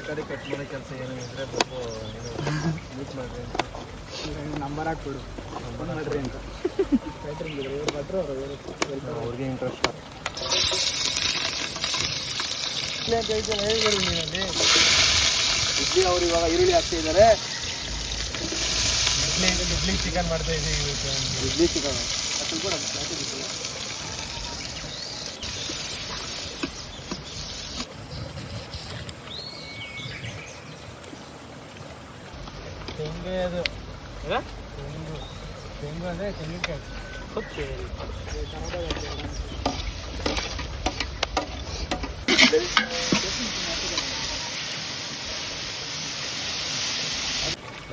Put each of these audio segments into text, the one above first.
ತರಕಾರಿ ಕಟ್ ಮಾಡೋ ಕೆಲಸ ಏನೋ ಇದ್ರೆ ಬಾಬು ಮೀಟ್ ಮಾಡ್ರಿ ಅಂತ ನಂಬರ್ ಹಾಕ್ಬಿಡು ಫೋನ್ ಮಾಡ್ರಿ ಅಂತ ಕ್ಯಾಟ್ರಿಂಗ್ ಇವ್ರು ಭಟ್ರು ಅವ್ರಿಗೆ ಇಂಟ್ರೆಸ್ಟ್ ಇಡ್ಲಿ ಅವ್ರು ಇವಾಗ ಈರುಳ್ಳಿ ಹಾಕ್ತಾ ಇದ್ದಾರೆ. ಇಡ್ಲಿ ಚಿಕನ್ ಮಾಡ್ತಾ ಇದ್ದೀವಿ. ಇಡ್ಲಿ ಚಿಕನ್ ತೆಂಗು ಅದು ತೆಂಗು ಅಂದರೆ ತೆಂಗಿನಕಾಯಿ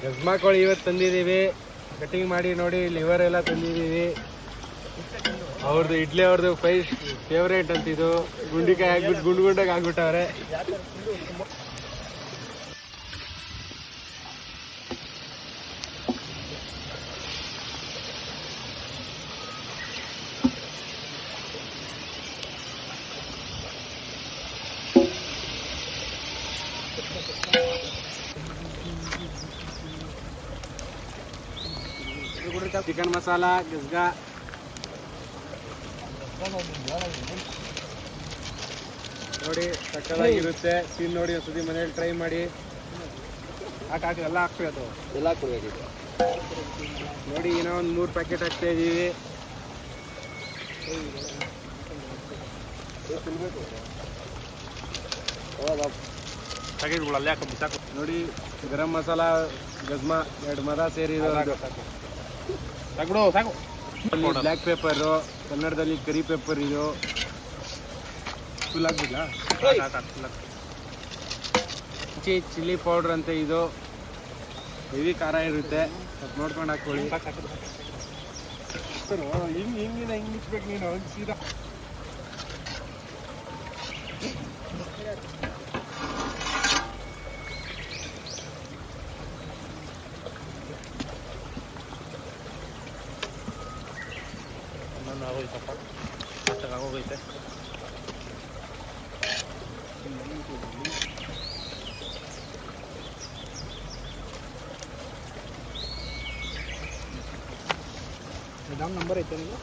ಗಜ್ಮಾ ಕೋಳಿ ಇವತ್ತು ತಂದಿದ್ದೀವಿ. ಕಟಿಂಗ್ ಮಾಡಿ ನೋಡಿ ಲಿವರ್ ಎಲ್ಲ ತಂದಿದ್ದೀವಿ. ಅವ್ರದ್ದು ಇಡ್ಲಿ ಅವ್ರದ್ದು ಫೇವ್ರೇಟ್ ಅಂತಿದ್ದು. ಗುಂಡಿಕಾಯಿ ಹಾಕ್ಬಿಟ್ಟು ಗುಂಡಾಗಿ ಆಗ್ಬಿಟ್ಟವ್ರೆ. ಚಿಕನ್ ಮಸಾಲ ಗಜ್ಗಾ ನೋಡಿ ಸಕ್ಕತ್ತಾಗಿರುತ್ತೆ. ತಿಂದು ನೋಡಿ ಒಂದ್ಸತಿ ಮನೇಲಿ ಟ್ರೈ ಮಾಡಿ. ಹಾಕಿ ಎಲ್ಲ ಹಾಕ್ಬೇಕು, ಎಲ್ಲ ಹಾಕ್ಬಿಡ್ಬೇಕಿತ್ತು ನೋಡಿ. ಏನೋ ಒಂದು 3 ಪ್ಯಾಕೆಟ್ ಹಾಕ್ತಾ ಇದ್ದೀವಿ. ಪ್ಯಾಕೆಟ್ಗಳು ಅಲ್ಲೇ ಹಾಕಿ ಸಾಕು ನೋಡಿ. ಗರಂ ಮಸಾಲ ಗಜ್ಮಾ 2 ಮದ ಸೇರಿ ಸಾಕು. ಬ್ಲ್ಯಾಕ್ ಪೇಪರು, ಕನ್ನಡದಲ್ಲಿ ಕರಿ ಪೇಪರ್. ಇದು ಫುಲ್ ಹಾಕ್ಬಿಡ್ಲ. ಚಿಲ್ಲಿ ಪೌಡ್ರ್ ಅಂತ ಇದು ಹೆವಿ ಖಾರ ಇರುತ್ತೆ, ಸ್ವಲ್ಪ ನೋಡ್ಕೊಂಡು ಹಾಕ್ಕೊಳ್ಳಿ. ಹಿಂಗಿನ ಹಿಂಗೆ ಇಟ್ಬೇಕು ನೀನು ಸೀದಾ. ಆಗೋಗೈತೆ ನಂಬರ್ ಐತೆ ನೀವು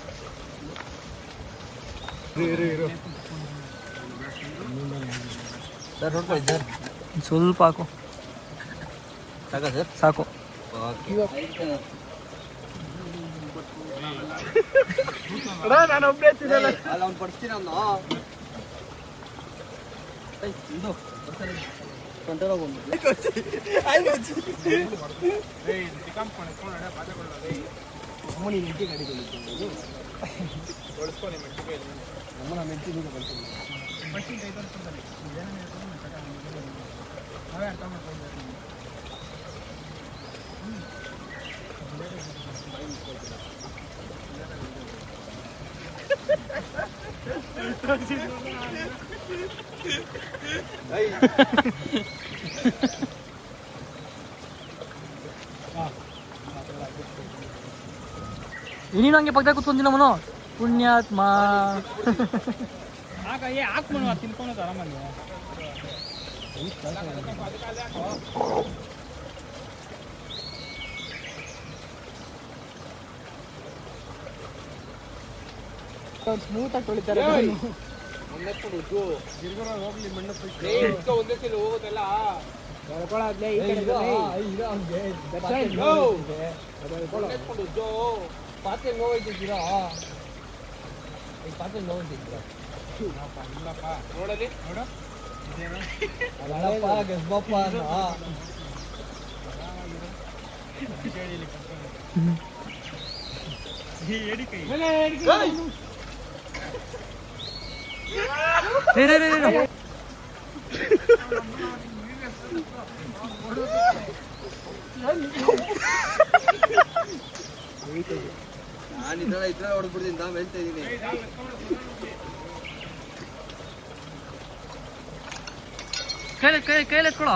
ಸರ್ ನೋಡ್ಕೊಳ್ಳಿ ಸರ್. ಸ್ವಲ್ಪ ಹಾಕು ಸಾಕಾ ಸರ್? ಸಾಕು. ನಾನು ಒಬ್ಬನೇ ತಿನ್ನಲ್ಲ. ಅಲ್ಲ ಅವ್ನು ಪಡಿಸ್ತೀನಿ ಅವನು. ಇದು ಕಂಟ್ರೋಲ್ ಆಗೋದು ಅಮ್ಮನಿ ಮೆಂಟಿ ಗಾಡಿ ಓಡಿಸ್ಕೊಂಡು ಮೆಂಟಿ ಅಮ್ಮನ ಮೆಂಟಿ ಈಗ ಬರ್ತೀನಿ. ನಾವೇ ಅರ್ಥ ಮಾಡ್ಕೊಂಡು ನೀನು ಹಂಗೆ ಪಕ್ಕದಾಗ ಕೂತ್ಕೊಂತೀನಿ ಮನು ಪುಣ್ಯಾತ್ಮ. ಹಾಕ್ಮನು ತಿನ್ಕೊಂಡು ಆರಾಮಾಗಿ ಸ್ಮೂತಾಗಿ ತೊಳಿತಾರೆ. ಒಂದೇ ಮಣ್ಣು ಒಂದೇ ಸಲ ಹೋಗೋದೆಲ್ಲ ಪಾತ್ರೆ ನೋವಿದ್ದೀರಾ? ಈ ಪಾತ್ರೆ ನೋವಿದ್ದೀರಾ? ನೋಡಲಿ ನೋಡು ಗಸ್ಬಪ್ಪ ನಾನು ಇದ್ರ ಹೊಡೆದ್ಬಿಡ್ತೀನಿ. ನಾವು ಹೇಳ್ತಾ ಇದ್ದೀನಿ. ಕೈಲಿ ಎತ್ಕೊಳ.